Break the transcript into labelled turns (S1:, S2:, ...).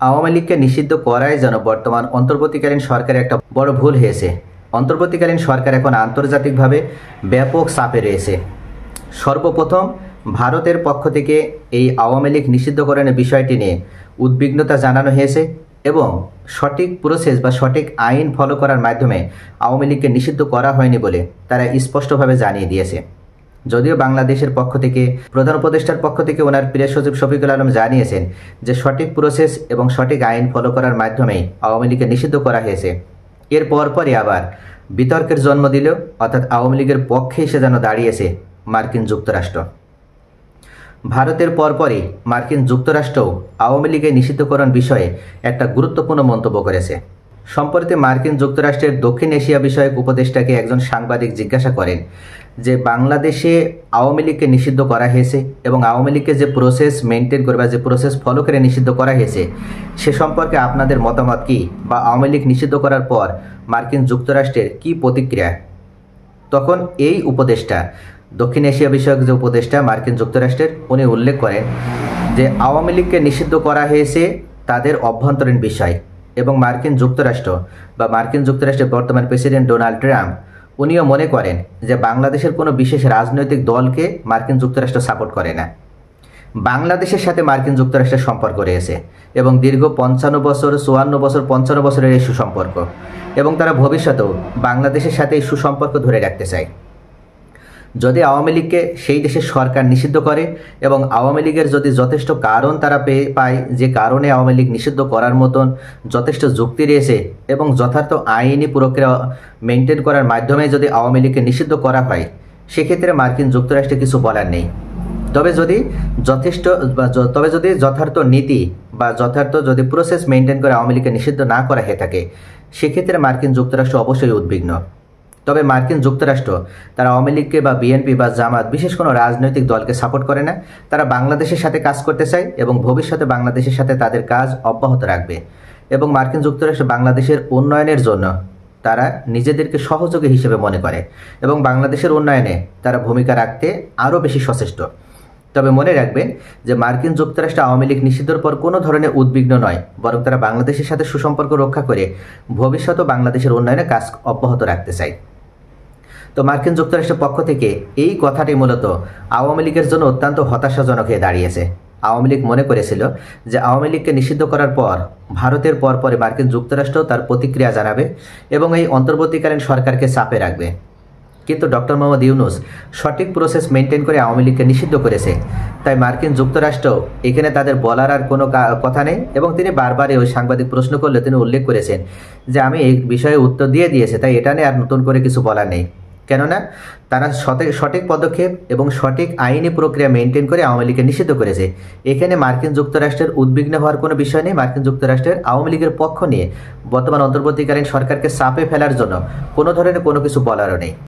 S1: আওয়ামী লীগকে নিষিদ্ধ করাই যেন বর্তমান অন্তর্বর্তীকালীন সরকারের একটা বড় ভুল হয়েছে। অন্তর্বর্তীকালীন সরকার এখন আন্তর্জাতিকভাবে ব্যাপক চাপে রয়েছে। সর্বপ্রথম ভারতের পক্ষ থেকে এই আওয়ামী লীগ নিষিদ্ধকরণের বিষয়টি নিয়ে উদ্বিগ্নতা জানানো হয়েছে এবং সঠিক প্রসেস বা সঠিক আইন ফলো করার মাধ্যমে আওয়ামী লীগকে নিষিদ্ধ করা হয়নি বলে তারা স্পষ্টভাবে জানিয়ে দিয়েছে। যদিও বাংলাদেশের পক্ষ থেকে প্রধান উপদেষ্টার পক্ষ থেকে ওনার প্রেস সচিব শফিকুল আলম জানিয়েছেন যে সঠিক প্রসেস এবং সঠিক আইন ফলো করার মাধ্যমেই আওয়ামী লীগকে নিষিদ্ধ করা হয়েছে। এর পরপরই আবার বিতর্কের জন্ম দিল, অর্থাৎ আওয়ামী লীগের পক্ষে এসে যেন দাঁড়িয়েছে মার্কিন যুক্তরাষ্ট্র। ভারতের পরপরই মার্কিন যুক্তরাষ্ট্রও আওয়ামী লীগের নিষিদ্ধকরণ বিষয়ে একটা গুরুত্বপূর্ণ মন্তব্য করেছে। সম্প্রতি মার্কিন যুক্তরাষ্ট্রের দক্ষিণ এশিয়া বিষয়ক উপদেষ্টাকে একজন সাংবাদিক জিজ্ঞাসা করেন যে বাংলাদেশে আওয়ামী লীগকে নিষিদ্ধ করা হয়েছে এবং আওয়ামী লীগকে যে প্রসেস মেনটেন করে বা যে প্রসেস ফলো করে নিষিদ্ধ করা হয়েছে সে সম্পর্কে আপনাদের মতামত কী, বা আওয়ামী লীগ নিষিদ্ধ করার পর মার্কিন যুক্তরাষ্ট্রের কী প্রতিক্রিয়া। তখন এই উপদেষ্টা, দক্ষিণ এশিয়া বিষয়ক যে উপদেষ্টা মার্কিন যুক্তরাষ্ট্রের, উনি উল্লেখ করেন যে আওয়ামী লীগকে নিষিদ্ধ করা হয়েছে তাদের অভ্যন্তরীণ বিষয় এবং মার্কিন যুক্তরাষ্ট্রের বর্তমান প্রেসিডেন্ট ডোনাল্ড ট্রাম্প উনিও মনে করেন যে বাংলাদেশের কোনো বিশেষ রাজনৈতিক দলকে মার্কিন যুক্তরাষ্ট্র সাপোর্ট করে না। বাংলাদেশের সাথে মার্কিন যুক্তরাষ্ট্রের সম্পর্ক রয়েছে এবং দীর্ঘ 55 বছর 54 বছর 55 বছরের এই সুসম্পর্ক, এবং তারা ভবিষ্যতেও বাংলাদেশের সাথে এই সুসম্পর্ক ধরে রাখতে চায়। যদি আওয়ামী লীগকে সেই দেশের সরকার নিষিদ্ধ করে এবং আওয়ামী লীগের যদি যথেষ্ট কারণ তারা পায়, যে কারণে আওয়ামী লীগ নিষিদ্ধ করার মতন যথেষ্ট যুক্তি রয়েছে এবং যথার্থ আইনি প্রক্রিয়া মেনটেন করার মাধ্যমে যদি আওয়ামী লীগকে নিষিদ্ধ করা হয়, সেক্ষেত্রে মার্কিন যুক্তরাষ্ট্রে কিছু বলার নেই। তবে যদি যথার্থ নীতি বা যথার্থ যদি প্রসেস মেনটেন করে আওয়ামী লীগকে নিষিদ্ধ না করা হয়ে থাকে, সেক্ষেত্রে মার্কিন যুক্তরাষ্ট্র অবশ্যই উদ্বিগ্ন। তবে মার্কিন যুক্তরাষ্ট্র তারা আওয়ামী লীগকে বা বিএনপি বা জামাত বিশেষ কোনো রাজনৈতিক দলকে সাপোর্ট করে না। তারা বাংলাদেশের সাথে কাজ করতে চায় এবং ভবিষ্যতে বাংলাদেশের সাথে তাদের কাজ অব্যাহত রাখবে, এবং মার্কিন যুক্তরাষ্ট্র বাংলাদেশের উন্নয়নের জন্য তারা নিজেদেরকে সহযোগী হিসেবে মনে করে এবং বাংলাদেশের উন্নয়নে তারা ভূমিকা রাখতে আরও বেশি সচেষ্ট। তবে মনে রাখবেন যে মার্কিন যুক্তরাষ্ট্র আওয়ামী লীগ নিষিদ্ধের পর কোনো ধরনের উদ্বিগ্ন নয়, বরং তারা বাংলাদেশের সাথে সুসম্পর্ক রক্ষা করে ভবিষ্যতেও বাংলাদেশের উন্নয়নে কাজ অব্যাহত রাখতে চায়। তো মার্কিন যুক্তরাষ্ট্রের পক্ষ থেকে এই কথাটি মূলত আওয়ামী লীগের জন্য অত্যন্ত হতাশাজনক হয়ে দাঁড়িয়েছে। আওয়ামী লীগ মনে করেছিল যে আওয়ামী লীগকে নিষিদ্ধ করার পর ভারতের পরপরে মার্কিন যুক্তরাষ্ট্র তার প্রতিক্রিয়া জানাবে এবং এই অন্তর্বর্তীকালীন সরকারকে চাপে রাখবে। কিন্তু ডক্টর মোহাম্মদ ইউনূস সঠিক প্রসেস মেনটেন করে আওয়ামী লীগকে নিষিদ্ধ করেছে, তাই মার্কিন যুক্তরাষ্ট্র এখানে তাদের বলার আর কোনো কথা নেই। এবং তিনি বারবারই ওই সাংবাদিক প্রশ্ন করলে তিনি উল্লেখ করেছেন যে আমি এই বিষয়ে উত্তর দিয়েছি, তাই এটা নিয়ে আর নতুন করে কিছু বলার নেই। কেননা তারা সঠিক পদক্ষেপ এবং সঠিক আইনি প্রক্রিয়া মেনটেন করে আওয়ামী লীগকে নিষিদ্ধ করেছে। এখানে মার্কিন যুক্তরাষ্ট্রের উদ্বিগ্ন হওয়ার কোনো বিষয় নেই। মার্কিন যুক্তরাষ্ট্রের আওয়ামী লীগের পক্ষ নিয়ে বর্তমান অন্তর্বর্তীকালীন সরকারকে চাপে ফেলার জন্য কোনো ধরনের কোনো কিছু বলারও নেই।